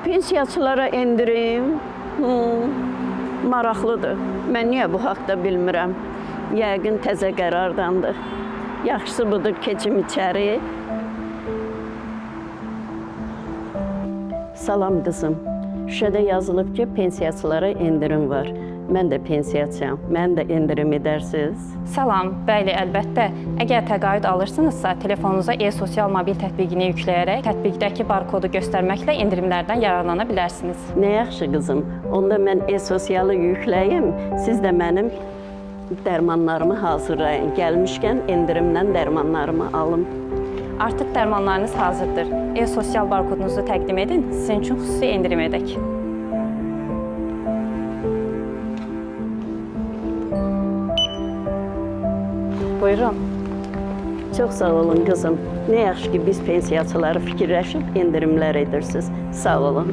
Pensiyaçılara endirim. Maraqlıdır. Mən niyə bu haqda bilmirəm? Yəqin təzə qərardandır. Yaxşısı budur, keçim içəri. Salam qızım. Şüşədə yazılıb ki, pensiyaçılara endirim var. Mən də pensiyaçıyam. Mən də endirim edərsiniz. Salam, bəli, əlbəttə. Əgər təqaüd alırsınızsa, telefonunuza e-sosial mobil tətbiqini yükləyərək tətbiqdəki barkodu göstərməklə endirimlərdən yararlana bilərsiniz. Nə yaxşı qızım. Onda mən e-sosialı yükləyim. Siz də mənim dərmanlarımı hazırlayın. Gəlmişkən endirimdən dərmanlarımı alım. Artıq dərmanlarınız hazırdır. E-sosial barkodunuzu təqdim edin, sizin üçün xüsusi endirim edək. Buyurun. Çox sağ olun qızım. Nə yaxşı ki, biz pensiyaçıları fikirləşib endirimlər edirsiniz. Sağ olun.